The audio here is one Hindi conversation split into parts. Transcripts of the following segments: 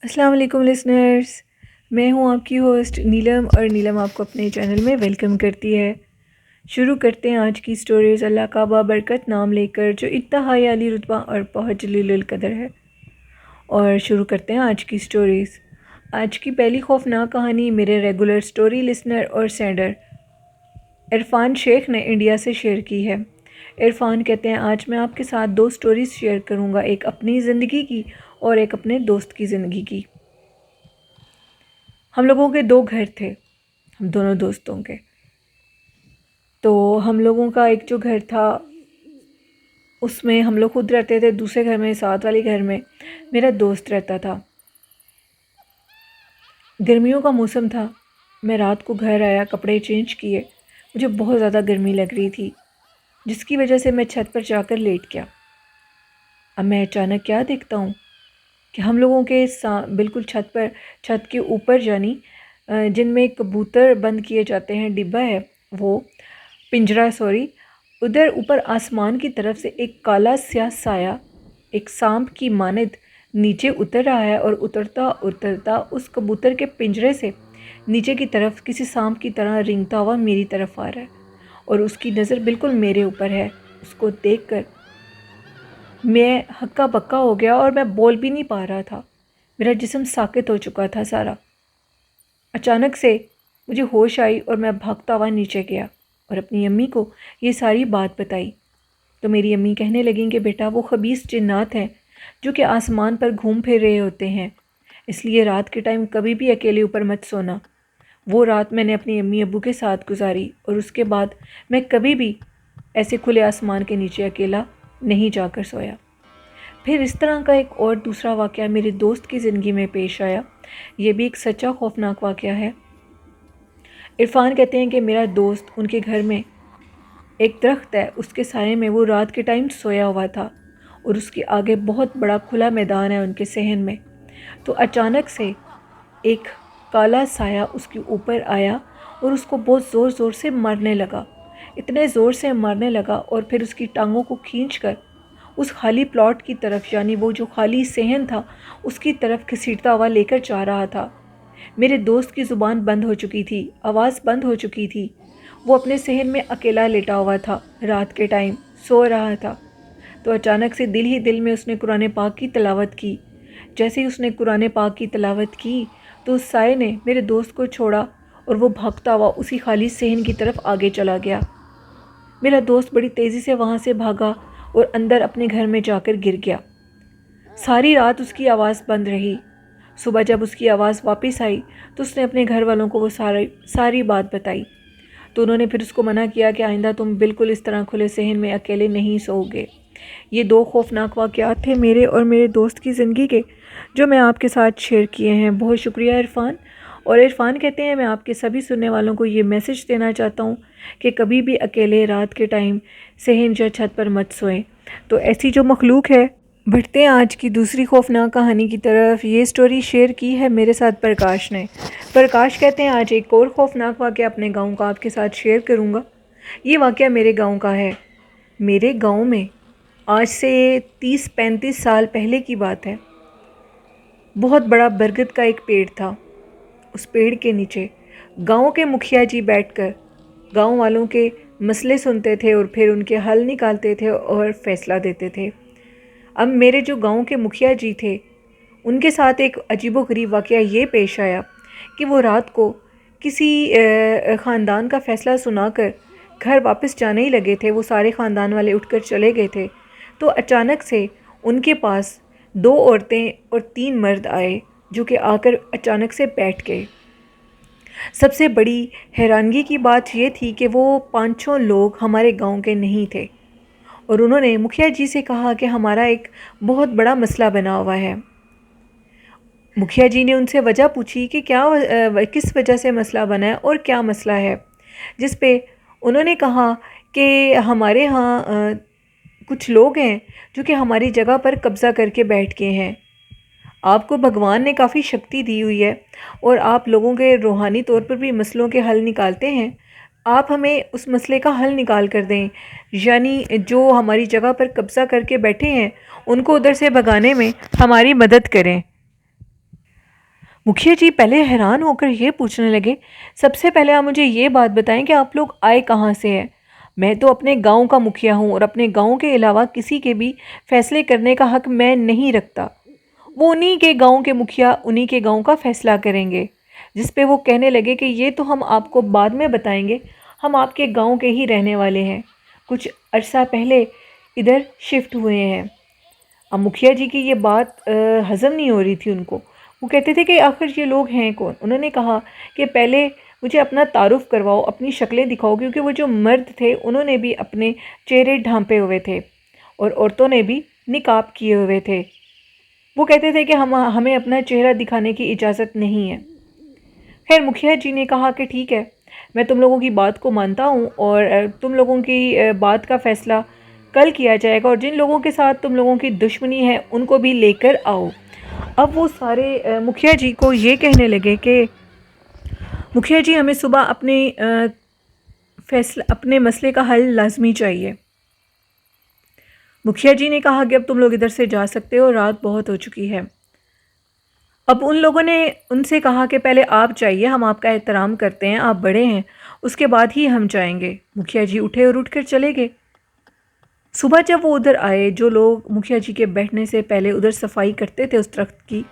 अस्सलाम वालेकुम लिसनर्स। मैं हूं आपकी होस्ट नीलम और नीलम आपको अपने चैनल में वेलकम करती है। शुरू करते हैं आज की स्टोरीज़ अल्लाह का बाबरकत नाम लेकर जो इंतहाई आली रुतबा और बहुत जलीलुल कदर है। और शुरू करते हैं आज की स्टोरीज़। आज की पहली खौफनाक कहानी मेरे रेगुलर स्टोरी लिसनर और सेंडर इरफान शेख ने इंडिया से शेयर की है। इरफान कहते हैं, आज मैं आपके साथ दो स्टोरीज़ शेयर करूंगा, एक अपनी ज़िंदगी की और एक अपने दोस्त की ज़िंदगी की। हम लोगों के दो घर थे, हम दोनों दोस्तों के। तो हम लोगों का एक जो घर था उसमें हम लोग खुद रहते थे, दूसरे घर में साथ वाले घर में मेरा दोस्त रहता था। गर्मियों का मौसम था। मैं रात को घर आया, कपड़े चेंज किए, मुझे बहुत ज़्यादा गर्मी लग रही थी जिसकी वजह से मैं छत पर जाकर लेट गया। अब मैं अचानक क्या देखता हूँ कि हम लोगों के बिल्कुल छत के ऊपर जानी जिनमें कबूतर बंद किए जाते हैं, डिब्बा है वो, पिंजरा सॉरी, उधर ऊपर आसमान की तरफ से एक काला स्याह साया एक सांप की मानद नीचे उतर रहा है और उतरता उतरता उस कबूतर के पिंजरे से नीचे की तरफ किसी सांप की तरह रेंगता हुआ मेरी तरफ आ रहा है और उसकी नज़र बिल्कुल मेरे ऊपर है। उसको देखकर मैं हक्का बक्का हो गया और मैं बोल भी नहीं पा रहा था। मेरा जिस्म साकित हो चुका था सारा। अचानक से मुझे होश आई और मैं भागता हुआ नीचे गया और अपनी अम्मी को ये सारी बात बताई। तो मेरी अम्मी कहने लगी कि बेटा, वो खबीस जिन्नात हैं जो कि आसमान पर घूम फिर रहे होते हैं, इसलिए रात के टाइम कभी भी अकेले ऊपर मत सोना। वो रात मैंने अपनी अम्मी अब्बू के साथ गुजारी और उसके बाद मैं कभी भी ऐसे खुले आसमान के नीचे अकेला नहीं जाकर सोया। फिर इस तरह का एक और दूसरा वाक़या मेरे दोस्त की ज़िंदगी में पेश आया। ये भी एक सच्चा खौफनाक वाक़या है। इरफान कहते हैं कि मेरा दोस्त, उनके घर में एक दरख्त है, उसके साये में वो रात के टाइम सोया हुआ था और उसके आगे बहुत बड़ा खुला मैदान है उनके सहन में। तो अचानक से एक काला साया उसके ऊपर आया और उसको बहुत ज़ोर ज़ोर से मारने लगा। इतने ज़ोर से मारने लगा और फिर उसकी टांगों को खींचकर उस खाली प्लॉट की तरफ, यानी वो जो खाली सहन था उसकी तरफ घसीटता हुआ लेकर जा रहा था। मेरे दोस्त की ज़ुबान बंद हो चुकी थी, आवाज़ बंद हो चुकी थी। वो अपने सहन में अकेला लेटा हुआ था, रात के टाइम सो रहा था। तो अचानक से दिल ही दिल में उसने कुरान पाक की तिलावत की। जैसे ही उसने कुरान पाक की तिलावत की तो उस साये ने मेरे दोस्त को छोड़ा और वो भागता हुआ उसी खाली सहन की तरफ आगे चला गया। मेरा दोस्त बड़ी तेज़ी से वहाँ से भागा और अंदर अपने घर में जाकर गिर गया। सारी रात उसकी आवाज़ बंद रही। सुबह जब उसकी आवाज़ वापस आई तो उसने अपने घर वालों को वो सारी बात बताई। तो उन्होंने फिर उसको मना किया कि आइंदा तुम बिल्कुल इस तरह खुले सहन में अकेले नहीं सोओगे। ये दो खौफनाक वाक़यात थे मेरे और मेरे दोस्त की ज़िंदगी के, जो मैं आपके साथ शेयर किए हैं। बहुत शुक्रिया इरफान। और इरफान कहते हैं, मैं आपके सभी सुनने वालों को ये मैसेज देना चाहता हूँ कि कभी भी अकेले रात के टाइम सहन या छत पर मत सोएं। तो ऐसी जो मखलूक है। बढ़ते हैं आज की दूसरी खौफनाक कहानी की तरफ। ये स्टोरी शेयर की है मेरे साथ प्रकाश ने। प्रकाश कहते हैं, आज एक और खौफनाक वाक़या अपने गाँव का आपके साथ शेयर करूँगा। ये वाक़या मेरे गाँव का है। मेरे गाँव में आज से 30-35 साल पहले की बात है। बहुत बड़ा बरगद का एक पेड़ था। उस पेड़ के नीचे गांव के मुखिया जी बैठकर गांव वालों के मसले सुनते थे और फिर उनके हल निकालते थे और फैसला देते थे। अब मेरे जो गांव के मुखिया जी थे, उनके साथ एक अजीबोगरीब वाक़या ये पेश आया कि वो रात को किसी ख़ानदान का फ़ैसला सुनाकर घर वापस जाने ही लगे थे। वो सारे ख़ानदान वाले उठकर चले गए थे। तो अचानक से उनके पास 2 औरतें और 3 मर्द आए जो कि आकर अचानक से बैठ गए। सबसे बड़ी हैरानगी की बात ये थी कि वो 5-6 लोग हमारे गांव के नहीं थे और उन्होंने मुखिया जी से कहा कि हमारा एक बहुत बड़ा मसला बना हुआ है। मुखिया जी ने उनसे वजह पूछी कि किस वजह से मसला बना है और क्या मसला है, जिस पे उन्होंने कहा कि हमारे यहाँ कुछ लोग हैं जो कि हमारी जगह पर कब्ज़ा करके बैठ गए हैं। आपको भगवान ने काफ़ी शक्ति दी हुई है और आप लोगों के रूहानी तौर पर भी मसलों के हल निकालते हैं। आप हमें उस मसले का हल निकाल कर दें, यानी जो हमारी जगह पर कब्ज़ा करके बैठे हैं उनको उधर से भगाने में हमारी मदद करें। मुखिया जी पहले हैरान होकर ये पूछने लगे, सबसे पहले आप मुझे ये बात बताएं कि आप लोग आए कहाँ से हैं। मैं तो अपने गांव का मुखिया हूँ और अपने गांव के अलावा किसी के भी फैसले करने का हक मैं नहीं रखता। वो उन्हीं के गांव के मुखिया उन्हीं के गांव का फैसला करेंगे। जिस पे वो कहने लगे कि ये तो हम आपको बाद में बताएंगे, हम आपके गांव के ही रहने वाले हैं, कुछ अरसा पहले इधर शिफ्ट हुए हैं। अब मुखिया जी की ये बात हज़म नहीं हो रही थी उनको। वो कहते थे कि आखिर ये लोग हैं कौन। उन्होंने कहा कि पहले मुझे अपना तारुफ करवाओ, अपनी शक्लें दिखाओ, क्योंकि वो जो मर्द थे उन्होंने भी अपने चेहरे ढांपे हुए थे और औरतों ने भी निकाब किए हुए थे। वो कहते थे कि हमें अपना चेहरा दिखाने की इजाज़त नहीं है। खैर मुखिया जी ने कहा कि ठीक है, मैं तुम लोगों की बात को मानता हूँ और तुम लोगों की बात का फ़ैसला कल किया जाएगा, और जिन लोगों के साथ तुम लोगों की दुश्मनी है उनको भी लेकर आओ। अब वो सारे मुखिया जी को ये कहने लगे कि मुखिया जी हमें सुबह अपने मसले का हल लाजमी चाहिए। मुखिया जी ने कहा कि अब तुम लोग इधर से जा सकते हो, रात बहुत हो चुकी है। अब उन लोगों ने उनसे कहा कि पहले आप जाइए, हम आपका एहतराम करते हैं, आप बड़े हैं, उसके बाद ही हम जाएंगे। मुखिया जी उठे और उठकर चले गए। सुबह जब वो उधर आए, जो लोग मुखिया जी के बैठने से पहले उधर सफाई करते थे उस दरख्त की,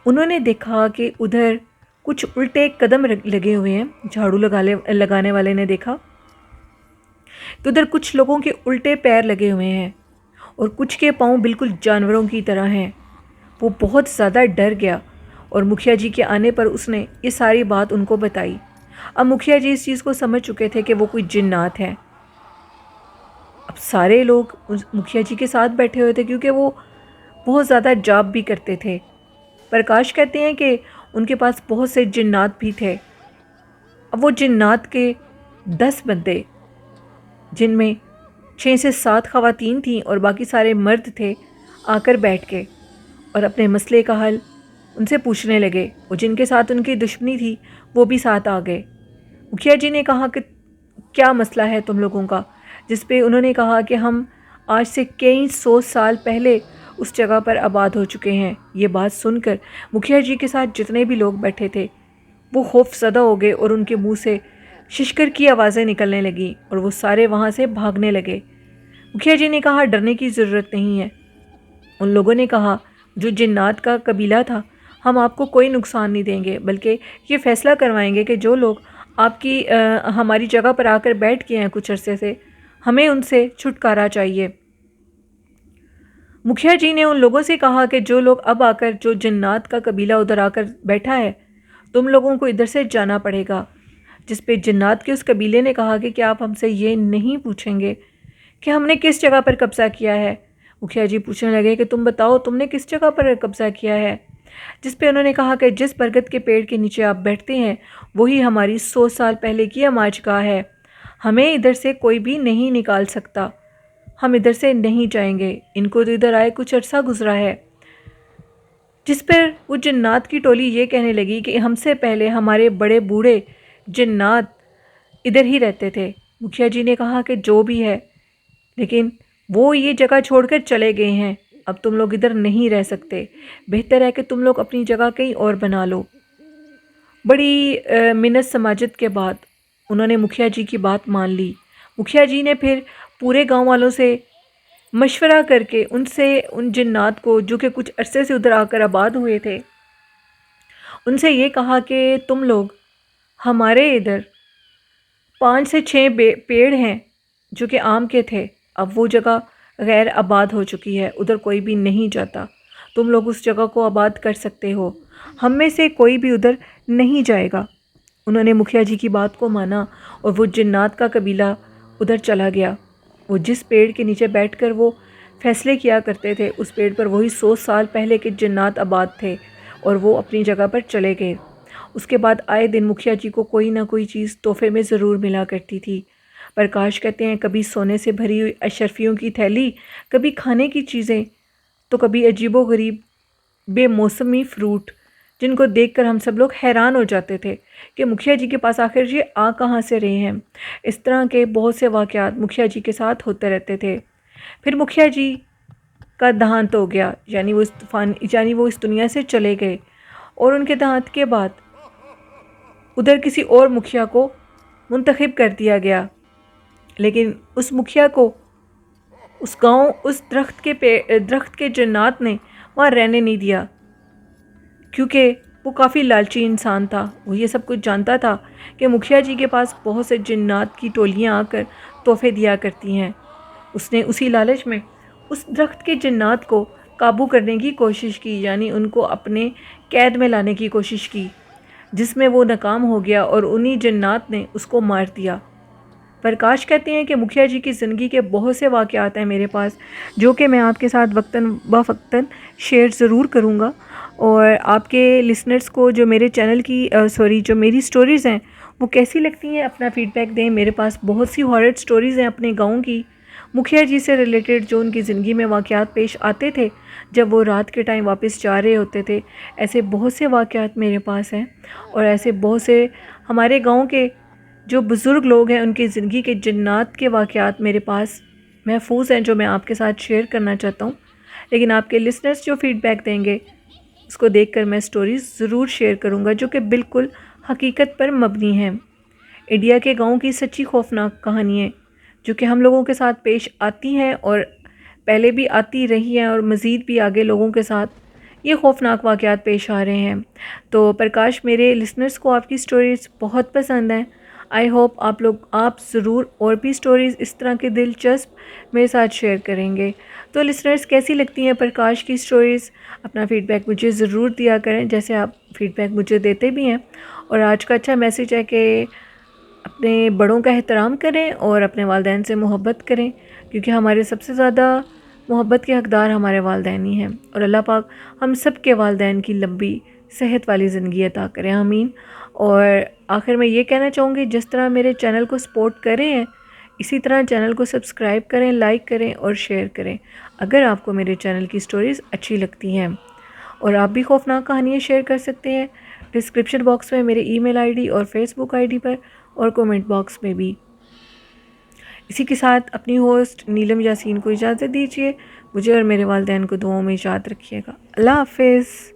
उन्होंने देखा कि उधर कुछ उल्टे कदम लगे हुए हैं। झाड़ू लगाने वाले ने देखा कि उधर कुछ लोगों के उल्टे पैर लगे हुए हैं और कुछ के पाँव बिल्कुल जानवरों की तरह हैं। वो बहुत ज़्यादा डर गया और मुखिया जी के आने पर उसने ये सारी बात उनको बताई। अब मुखिया जी इस चीज़ को समझ चुके थे कि वो कोई जिन्नात हैं। अब सारे लोग उस मुखिया जी के साथ बैठे हुए थे, क्योंकि वो बहुत ज़्यादा जाप भी करते थे। प्रकाश कहते हैं कि उनके पास बहुत से जिन्नात भी थे। अब वो जिन्नात के 10 बंदे, जिनमें 6 से 7 ख़वातीन थीं और बाकी सारे मर्द थे, आकर बैठ गए और अपने मसले का हल उनसे पूछने लगे। और जिनके साथ उनकी दुश्मनी थी वो भी साथ आ गए। मुखिया जी ने कहा कि क्या मसला है तुम लोगों का, जिस पे उन्होंने कहा कि हम आज से कई 100 साल पहले उस जगह पर आबाद हो चुके हैं। ये बात सुनकर मुखिया जी के साथ जितने भी लोग बैठे थे वो खौफज़दा हो गए और उनके मुंह से शिशकर की आवाज़ें निकलने लगीं और वो सारे वहाँ से भागने लगे। मुखिया जी ने कहा डरने की ज़रूरत नहीं है। उन लोगों ने कहा जो जिन्नात का कबीला था, हम आपको कोई नुकसान नहीं देंगे, बल्कि ये फ़ैसला करवाएंगे कि जो लोग हमारी जगह पर आकर बैठ गए हैं कुछ अरसे से, हमें उनसे छुटकारा चाहिए। मुखिया जी ने उन लोगों से कहा कि जो लोग अब आकर, जो जिन्नात का कबीला उधर आकर बैठा है, तुम लोगों को इधर से जाना पड़ेगा। जिस पे जिन्नात के उस कबीले ने कहा कि क्या आप हमसे ये नहीं पूछेंगे कि हमने किस जगह पर कब्ज़ा किया है। मुखिया जी पूछने लगे कि तुम बताओ तुमने किस जगह पर कब्ज़ा किया है। जिस पे उन्होंने कहा कि जिस बरगद के पेड़ के नीचे आप बैठते हैं वही हमारी 100 साल पहले की अमाजगाह है, हमें इधर से कोई भी नहीं निकाल सकता, हम इधर से नहीं जाएंगे। इनको तो इधर आए कुछ अरसा गुजरा है। जिस पर वो जिन्नात की टोली ये कहने लगी कि हमसे पहले हमारे बड़े बूढ़े जिन्नात इधर ही रहते थे। मुखिया जी ने कहा कि जो भी है, लेकिन वो ये जगह छोड़कर चले गए हैं, अब तुम लोग इधर नहीं रह सकते, बेहतर है कि तुम लोग अपनी जगह कहीं और बना लो। बड़ी मिन्नत समाजत के बाद उन्होंने मुखिया जी की बात मान ली। मुखिया जी ने फिर पूरे गांव वालों से मशवरा करके उनसे, उन जिन्नात को जो कि कुछ अरसे से उधर आकर आबाद हुए थे, उनसे ये कहा कि तुम लोग हमारे इधर 5 से 6 पेड़ हैं जो कि आम के थे, अब वो जगह गैर आबाद हो चुकी है, उधर कोई भी नहीं जाता, तुम लोग उस जगह को आबाद कर सकते हो, हम में से कोई भी उधर नहीं जाएगा। उन्होंने मुखिया जी की बात को माना और वो जिन्नात का कबीला उधर चला गया। वो जिस पेड़ के नीचे बैठकर वो फैसले किया करते थे, उस पेड़ पर वही 100 साल पहले के जिन्नात आबाद थे और वो अपनी जगह पर चले गए। उसके बाद आए दिन मुखिया जी को कोई ना कोई चीज़ तोहफे में ज़रूर मिला करती थी। प्रकाश कहते हैं कभी सोने से भरी हुई अशरफियों की थैली, कभी खाने की चीज़ें, तो कभी अजीबोगरीब बेमौसमी फ्रूट, जिनको देखकर हम सब लोग हैरान हो जाते थे कि मुखिया जी के पास आखिर ये आ कहाँ से रहे हैं। इस तरह के बहुत से वाक़यात मुखिया जी के साथ होते रहते थे। फिर मुखिया जी का देहांत हो गया, यानी वो इस दुनिया से चले गए और उनके देहांत के बाद उधर किसी और मुखिया को मुंतखब कर दिया गया। लेकिन उस मुखिया को उस गांव, उस दरख्त के जन्नात ने वहाँ रहने नहीं दिया, क्योंकि वो काफ़ी लालची इंसान था। वो ये सब कुछ जानता था कि मुखिया जी के पास बहुत से जन्नात की टोलियाँ आकर तोहफे दिया करती हैं। उसने उसी लालच में उस दरख्त के जन्नात को काबू करने की कोशिश की, यानी उनको अपने कैद में लाने की कोशिश की, जिसमें वो नाकाम हो गया और उन्हीं जन्नात ने उसको मार दिया। प्रकाश कहते हैं कि मुखिया जी की ज़िंदगी के बहुत से वाक़यात हैं मेरे पास, जो कि मैं आपके साथ वक्तन ब वक्तन शेयर ज़रूर करूँगा। और आपके लिसनर्स को जो मेरे चैनल की जो मेरी स्टोरीज़ हैं वो कैसी लगती हैं, अपना फ़ीडबैक दें। मेरे पास बहुत सी हॉरर स्टोरीज़ हैं अपने गाँव की, मुखिया जी से रिलेटेड, जो उनकी ज़िंदगी में वाक़यात पेश आते थे जब वो रात के टाइम वापस जा रहे होते थे। ऐसे बहुत से वाक़यात मेरे पास हैं, और ऐसे बहुत से हमारे गाँव के जो बुज़ुर्ग लोग हैं उनकी ज़िंदगी के जन्नात के वाक़यात मेरे पास महफूज हैं, जो मैं आपके साथ शेयर करना चाहता हूँ। लेकिन आपके लिसनर्स जो फ़ीडबैक देंगे उसको देखकर मैं स्टोरीज़ ज़रूर शेयर करूँगा, जो कि बिल्कुल हकीकत पर मबनी हैं। इंडिया के गाँव की सच्ची खौफनाक कहानियाँ जो कि हम लोगों के साथ पेश आती हैं, और पहले भी आती रही हैं, और मज़ीद भी आगे लोगों के साथ ये खौफनाक वाक़यात पेश आ रहे हैं। तो प्रकाश, मेरे लिसनर्स को आपकी स्टोरीज़ बहुत पसंद हैं। आई होप आप ज़रूर और भी स्टोरीज़ इस तरह के दिलचस्प मेरे साथ शेयर करेंगे। तो लिसनर्स, कैसी लगती हैं प्रकाश की स्टोरीज़? अपना फ़ीडबैक मुझे ज़रूर दिया करें, जैसे आप फ़ीडबैक मुझे देते भी हैं। और आज का अच्छा मैसेज है कि अपने बड़ों का एहतराम करें और अपने वालिदैन से मोहब्बत करें, क्योंकि हमारे सबसे ज़्यादा मोहब्बत के हक़दार हमारे वालिदैन ही हैं। और अल्लाह पाक हम सब के वालिदैन की लंबी सेहत वाली ज़िंदगी अता करें, आमीन। और आखिर में ये कहना चाहूँगी, जिस तरह मेरे चैनल को सपोर्ट कर रहे हैं, इसी तरह चैनल को सब्सक्राइब करें, लाइक करें और शेयर करें, अगर आपको मेरे चैनल की स्टोरीज़ अच्छी लगती हैं। और आप भी खौफनाक कहानियाँ शेयर कर सकते हैं डिस्क्रिप्शन बॉक्स में मेरे ईमेल आईडी और फेसबुक आईडी पर, और कमेंट बॉक्स में भी। इसी के साथ अपनी होस्ट नीलम यासीन को इजाज़त दीजिए। मुझे और मेरे वालिदैन को दुआओं में याद रखिएगा। अल्लाह हाफ़िज़।